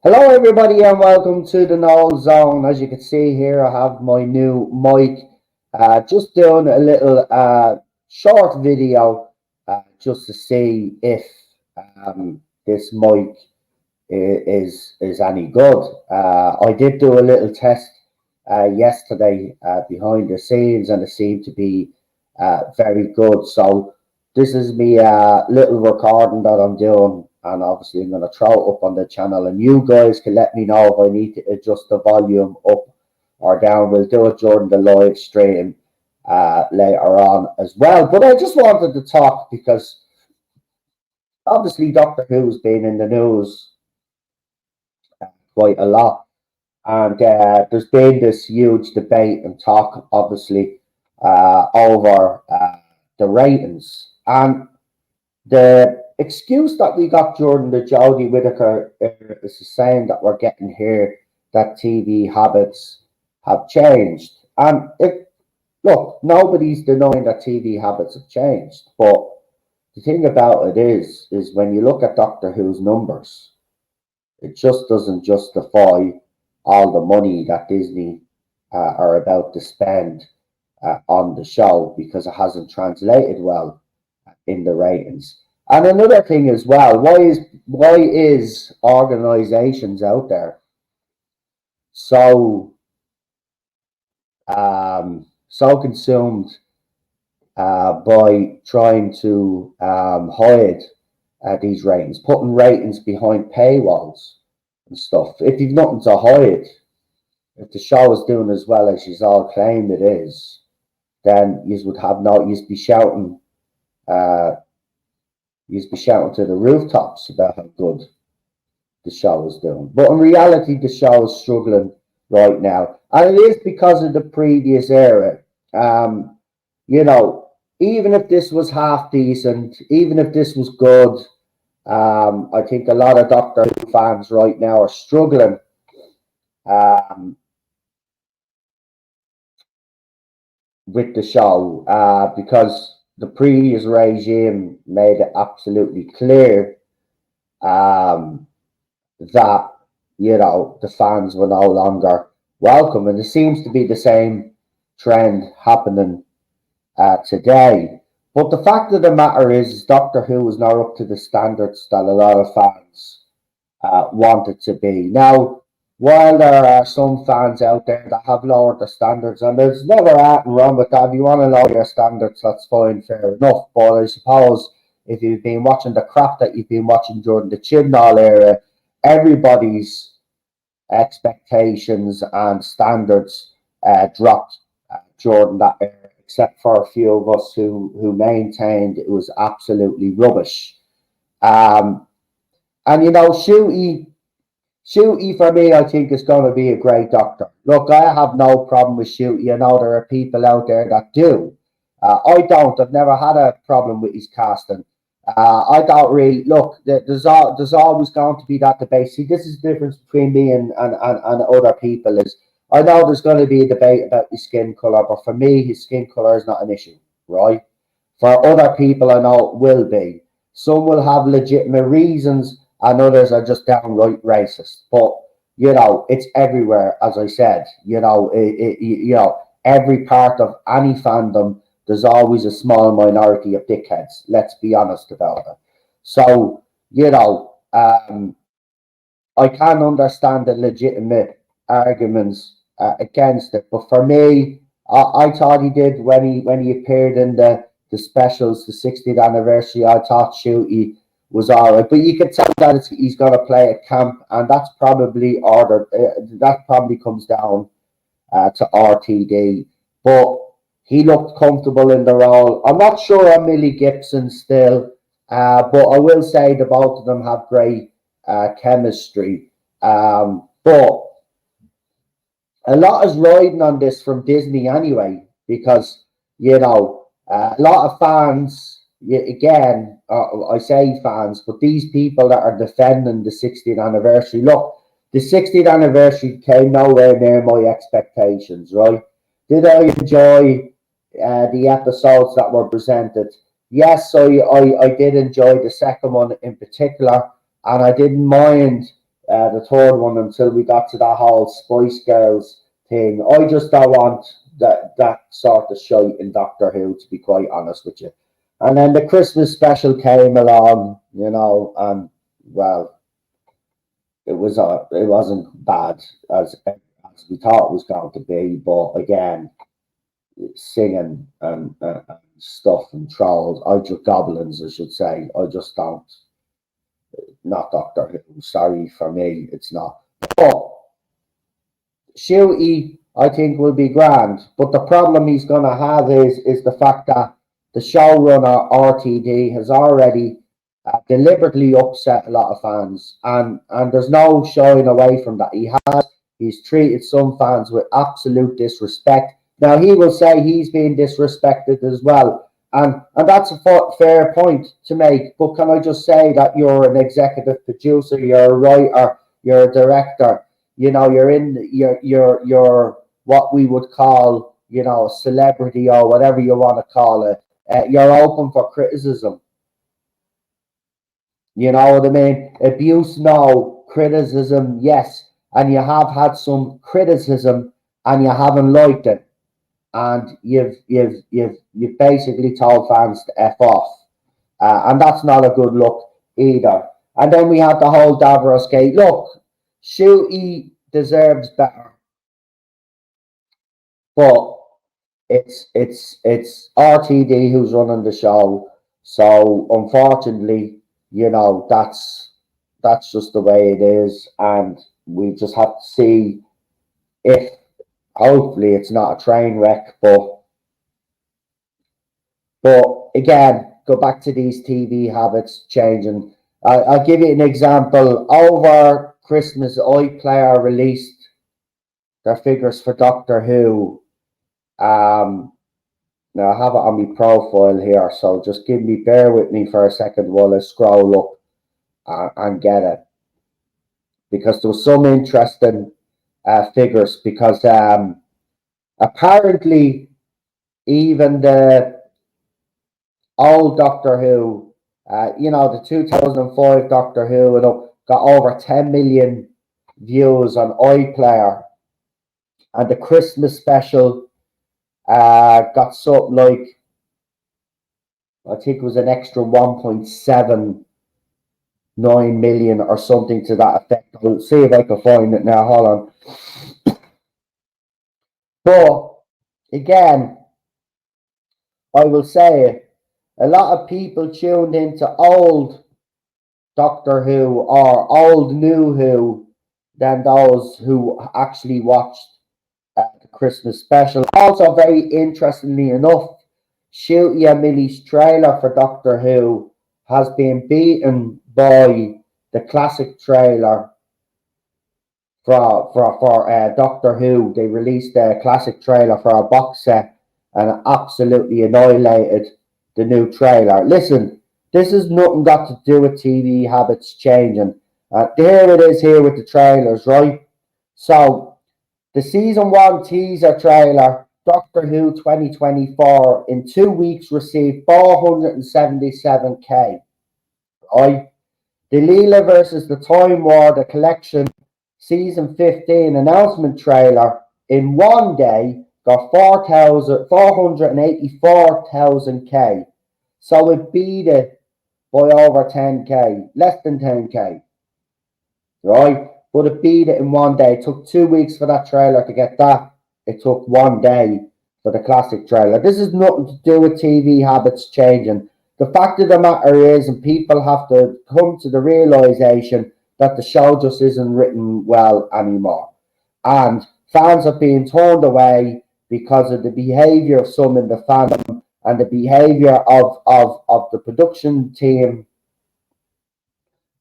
Hello, everybody, and welcome to the Noel Zone. As you can see here, I have my new mic. Just doing a little short video just to see if this mic is any good. I did do a little test yesterday behind the scenes, and it seemed to be very good. So this is me little recording that I'm doing, and obviously I'm going to throw it up on the channel, and you guys can let me know if I need to adjust the volume up or down. We'll do it during the live stream later on as well. But I just wanted to talk because obviously Doctor Who's been in the news quite a lot. And there's been this huge debate and talk, obviously, over the ratings. And the excuse that we got during the Jodie Whittaker is the same that we're getting here, that TV habits have changed. And look, nobody's denying that TV habits have changed. But the thing about it is when you look at Doctor Who's numbers, it just doesn't justify all the money that Disney are about to spend on the show, because it hasn't translated well in the ratings. And another thing as well, why is organizations out there so so consumed by trying to hide these ratings, putting ratings behind paywalls and stuff? If you've nothing to hide, if the show is doing as well as you all claim it is, then you would have no, you'd be shouting to the rooftops about how good the show is doing. But in reality, the show is struggling right now, and it is because of the previous era. You know, even if this was half decent, even if this was good, I think a lot of Doctor Who fans right now are struggling with the show because the previous regime made it absolutely clear that, you know, the fans were no longer welcome, and it seems to be the same trend happening today. But the fact of the matter is Doctor Who is now up to the standards that a lot of fans want it to be. Now, while there are some fans out there that have lowered the standards, and there's never anything wrong with that. If you want to lower your standards, that's fine, fair enough. But I suppose if you've been watching the crap that you've been watching during the Chibnall era, everybody's expectations and standards dropped during that era, except for a few of us who maintained it was absolutely rubbish. And you know, Shooty for me, I think, is going to be a great Doctor. Look, I have no problem with Shooty. I know there are people out there that do. I don't. I've never had a problem with his casting. I don't really look. There's always going to be that debate. See, this is the difference between me and other people. Is I know there's going to be a debate about his skin color, but for me, his skin color is not an issue, right? For other people, I know it will be. Some will have legitimate reasons, and others are just downright racist. But you know, it's everywhere. As I said, you know, you know, every part of any fandom, there's always a small minority of dickheads. Let's be honest about it. So, you know, I can understand the legitimate arguments against it, but for me, I thought he did when he appeared in the specials, the 60th anniversary. I thought Shooty was all right, but you can tell that he's going to play at camp, and that's probably ordered. That probably comes down to RTD, but he looked comfortable in the role. I'm not sure on Millie Gibson still, but I will say the both of them have great chemistry. But a lot is riding on this from Disney anyway, because you know a lot of fans. Again, I say fans, but these people that are defending the 60th anniversary. Look, the 60th anniversary came nowhere near my expectations. Right? Did I enjoy the episodes that were presented? Yes, I did enjoy the second one in particular, and I didn't mind the third one, until we got to that whole Spice Girls thing. I just don't want that sort of shite in Doctor Who, to be quite honest with you. And then the Christmas special came along, and well, it wasn't bad as we thought it was going to be, but again, singing and stuff and trolls, goblins, I should say. I just don't. Not Doctor Who. Sorry for me, it's not. But Shooty, I think, will be grand. But the problem he's going to have is the fact that the showrunner RTD has already deliberately upset a lot of fans, and there's no shying away from that. He's treated some fans with absolute disrespect. Now he will say he's being disrespected as well, and that's a fair point to make. But can I just say that you're an executive producer, you're a writer, you're a director. You're what we would call, a celebrity or whatever you want to call it. You're open for criticism. You know what I mean? Abuse, no. Criticism, yes. And you have had some criticism, and you haven't liked it, and you've basically told fans to F off, and that's not a good look either. And then we have the whole Davros gate. Look, Shooty deserves better, but it's RTD who's running the show. So unfortunately, that's just the way it is, and we just have to see if hopefully it's not a train wreck. But again, go back to these TV habits changing. I'll give you an example. Over Christmas, iPlayer released their figures for Doctor Who. Now I have it on my profile here, so just bear with me for a second while I scroll up and get it, because there was some interesting figures, because apparently even the old Doctor Who, the 2005 Doctor Who, got over 10 million views on iPlayer, and the Christmas special got something like, I think it was an extra 1.79 million or something to that effect. I'll see if I can find it now. Hold on. But again, I will say it, a lot of people tuned into old Doctor Who or old New Who than those who actually watched the Christmas special. Also, very interestingly enough, Shooty and Millie's trailer for Doctor Who has been beaten by the classic trailer for Doctor Who. They released a classic trailer for a box set and absolutely annihilated the new trailer. Listen, this has nothing got to do with TV habits changing. Here it is here with the trailers, right? So, the season 1 teaser trailer, Doctor Who 2024, in 2 weeks received 477k. Right? The Leela versus the Time War, the collection season 15 announcement trailer, in 1 day got 484,000k. So it beat it by over 10k, less than 10k. Right? But it beat it in 1 day. It took 2 weeks for that trailer to get that. It took 1 day for the classic trailer. This is nothing to do with TV habits changing. The fact of the matter is, and people have to come to the realization that the show just isn't written well anymore. And fans are being turned away because of the behavior of some in the fandom and the behavior of the production team.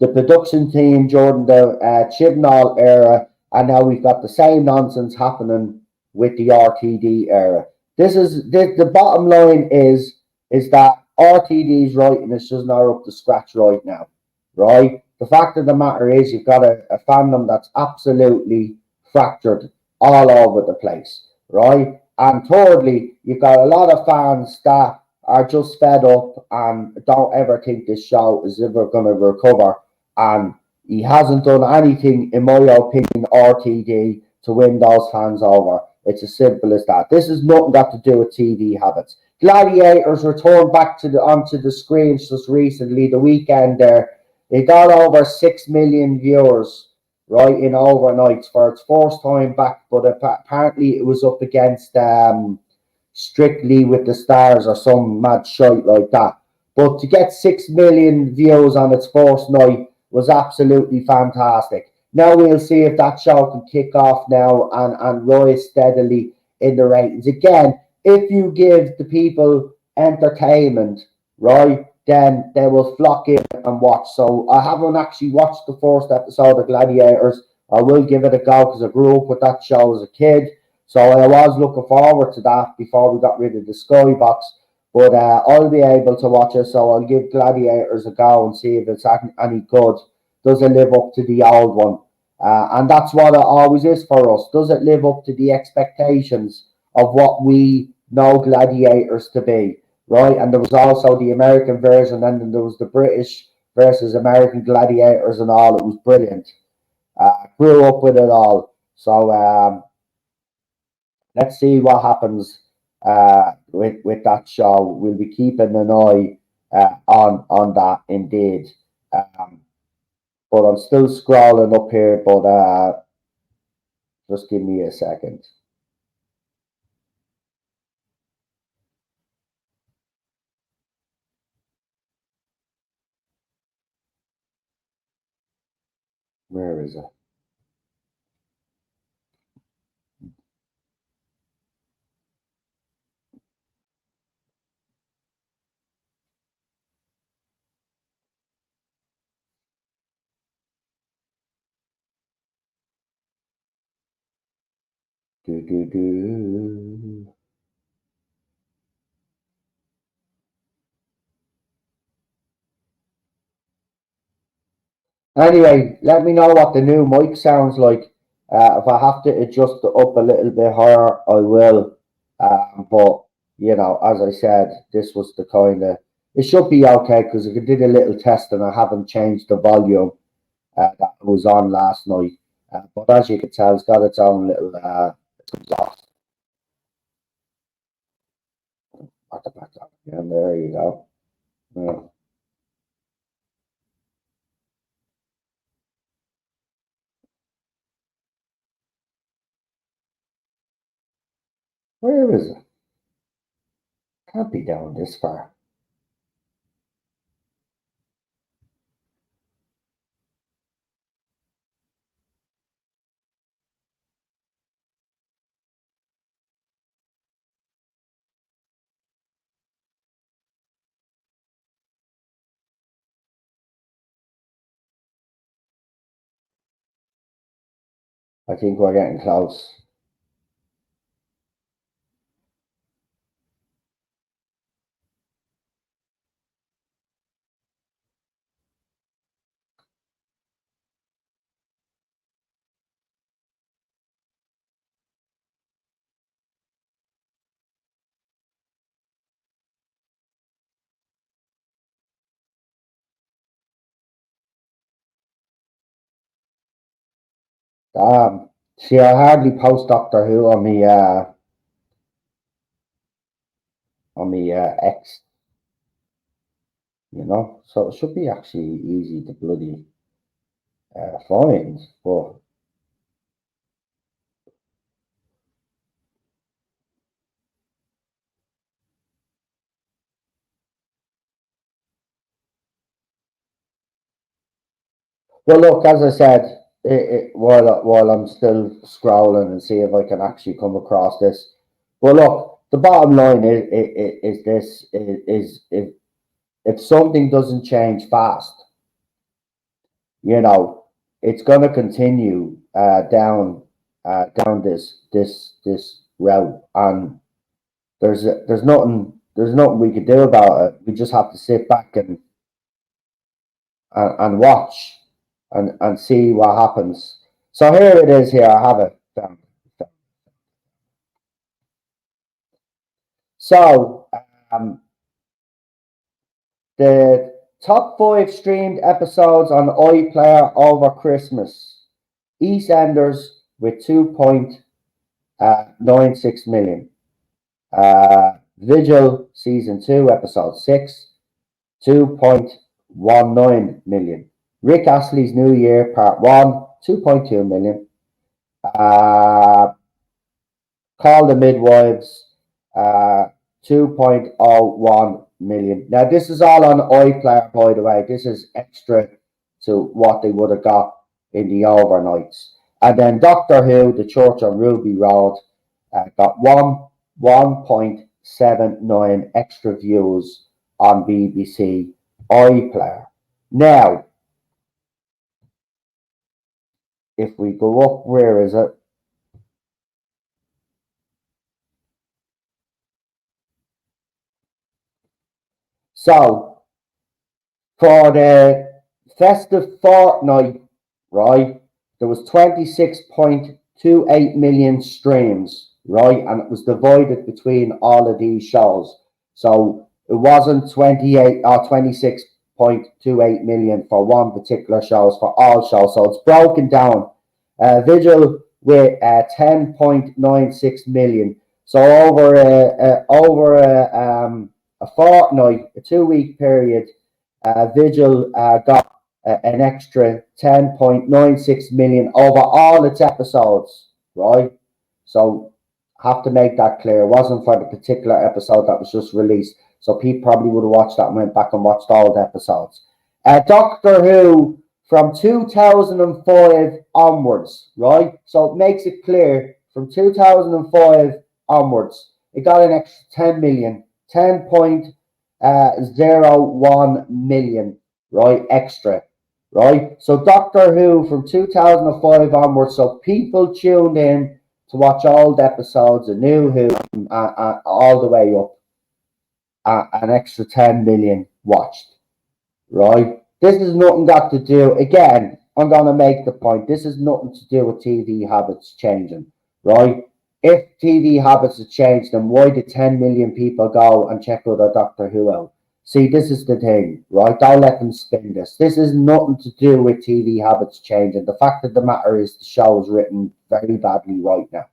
The production team during the Chibnall era, and now we've got the same nonsense happening with the RTD era. The bottom line is that RTD's writing is just not up to scratch right now, right? The fact of the matter is, you've got a fandom that's absolutely fractured all over the place, right? And thirdly, you've got a lot of fans that are just fed up and don't ever think this show is ever going to recover. And, he hasn't done anything, in my opinion, RTD to win those fans over. It's as simple as that. This has nothing got to do with TV habits. Gladiators returned back to onto the screens just recently, the weekend there. It got over 6 million viewers, right, in overnights for its first time back, but apparently it was up against Strictly with the Stars or some mad shite like that. But to get 6 million views on its first night was absolutely fantastic. Now we'll see if that show can kick off now and rise steadily in the ratings. Again, if you give the people entertainment, right, then they will flock in and watch. So I haven't actually watched the first episode of Gladiators. I will give it a go because I grew up with that show as a kid. So I was looking forward to that before we got rid of the Skybox. But I'll be able to watch it, so I'll give Gladiators a go and see if it's any good. Does it live up to the old one? And that's what it always is for us. Does it live up to the expectations of what we know Gladiators to be? Right? And there was also the American version, and then there was the British versus American Gladiators and all. It was brilliant. Grew up with it all. So let's see what happens with that show. We'll be keeping an eye on that indeed. But I'm still scrolling up here, but just give me a second. Where is it? Do, do, do. Anyway, let me know what the new mic sounds like. If I have to adjust it up a little bit higher, I will. But you know, as I said, this was the kind of it should be okay because I did a little test and I haven't changed the volume that was on last night. But as you can tell, it's got its own little exhaust at the back. And there you go. Yeah. Where is it? Can't be down this far. I think we're getting close. See, I hardly post Doctor Who on me X, you know, so it should be actually easy to bloody find. But well, look, as I said, while I'm still scrolling and see if I can actually come across this. Well, look, the bottom line is this: is if something doesn't change fast, you know, it's going to continue down this route, and there's nothing we could do about it. We just have to sit back and watch and see what happens. So here it is. Here I have it. So um, the Top 5 streamed episodes on iPlayer over Christmas. EastEnders with 2.96 million. Vigil Season 2, Episode 6, 2.19 million. Rick Astley's New Year Part 1, 2.2 million. Call the Midwives, 2.01 million. Now, this is all on iPlayer, by the way. This is extra to what they would have got in the overnights. And then Doctor Who, The Church on Ruby Road, got 1.79 extra views on BBC iPlayer. Now, if we go up, where is it? So, for the festive fortnight, right, there was 26.28 million streams, right, and it was divided between all of these shows. So it wasn't 28 or 26.28 million for one particular show, it's for all shows. So it's broken down. Vigil with 10.96 million. So over a fortnight, a 2-week period, Vigil got an extra 10.96 million over all its episodes, right? So have to make that clear. It wasn't for the particular episode that was just released. So people probably would have watched that and went back and watched all the episodes. Doctor Who from 2005 onwards, right? So it makes it clear from 2005 onwards, it got an extra 10 million, 10.01 million, right? Extra, right? So Doctor Who from 2005 onwards, so people tuned in to watch old episodes of New Who all the way up. An extra 10 million watched, right? This is nothing got to do, again, I'm going to make the point, this is nothing to do with TV habits changing, right? If TV habits have changed, then why did 10 million people go and check out a Doctor Who out? See, this is the thing, right? Don't let them spin this. This is nothing to do with TV habits changing. The fact of the matter is the show is written very badly right now,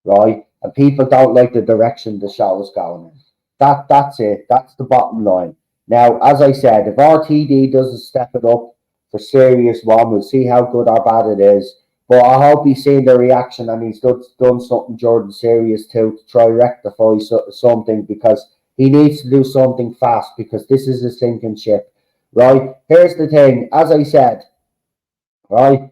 right? And people don't like the direction the show is going in. That's it. That's the bottom line. Now, as I said, if RTD doesn't step it up for Series 1, we'll see how good or bad it is. But I hope he's seen the reaction and he's done something during Series 2 to try rectify something, because he needs to do something fast, because this is a sinking ship, right? Here's the thing, as I said, right?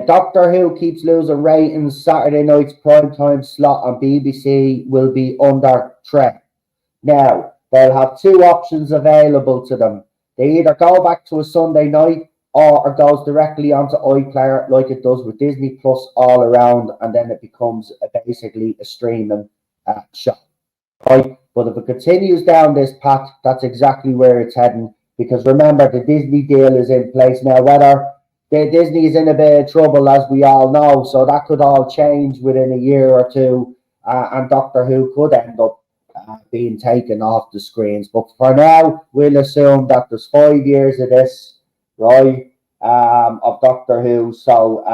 Doctor Who keeps losing ratings. Saturday night's primetime slot on BBC will be under threat. Now, they'll have two options available to them. They either go back to a Sunday night, or it goes directly onto iPlayer like it does with Disney Plus all around, and then it becomes basically a streaming show. Right? But if it continues down this path, that's exactly where it's heading. Because remember, the Disney deal is in place now. Whether Disney is in a bit of trouble, as we all know, so that could all change within a year or two, and Doctor Who could end up being taken off the screens. But for now, we'll assume that there's 5 years of this, right, of Doctor Who. So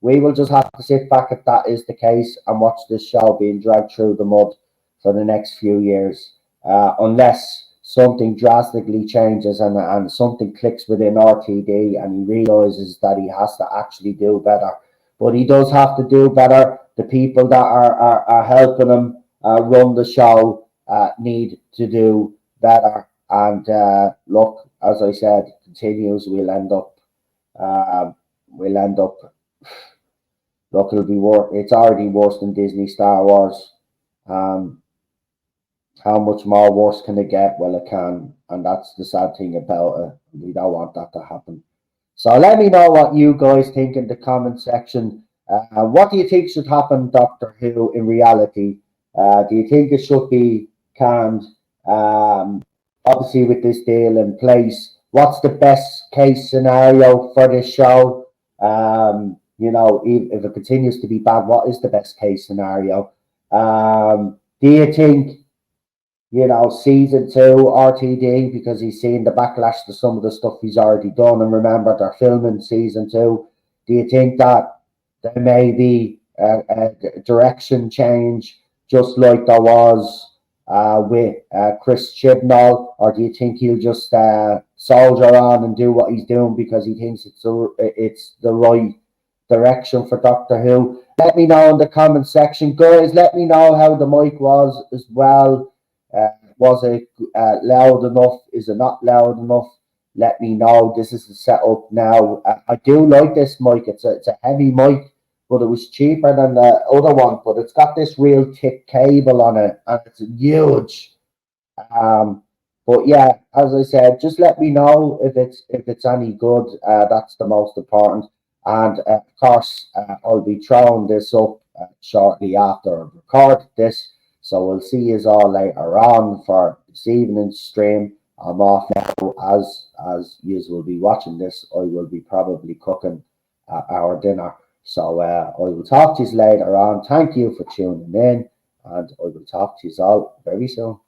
we will just have to sit back if that is the case and watch this show being dragged through the mud for the next few years, unless something drastically changes and something clicks within RTD and he realizes that he has to actually do better. But he does have to do better. The people that are helping him run the show need to do better. And look, as I said, continues, we'll end up look, it'll be worse. It's already worse than Disney Star Wars. How much more worse can it get? Well, it can, and that's the sad thing about it. We don't want that to happen. So let me know what you guys think in the comment section. What do you think should happen, Doctor Who, in reality? Do you think it should be canned? Obviously, with this deal in place, what's the best case scenario for this show? You know, if it continues to be bad, what is the best case scenario? Do you think, season 2 RTD, because he's seen the backlash to some of the stuff he's already done. And remember, they're filming season 2. Do you think that there may be a direction change, just like there was with Chris Chibnall, or do you think he'll just soldier on and do what he's doing because he thinks it's the right direction for Doctor Who? Let me know in the comment section, guys. Let me know how the mic was as well. Was it loud enough? Is it not loud enough? Let me know. This is the setup now. I do like this mic. It's a heavy mic, but it was cheaper than the other one. But it's got this real thick cable on it, and it's huge. But yeah, as I said, just let me know if it's any good. That's the most important. And of course, I'll be throwing this up shortly after I record this. So we'll see you all later on for this evening's stream. I'm off now. As you will be watching this, I will be probably cooking our dinner. So I will talk to you later on. Thank you for tuning in, and I will talk to you all very soon.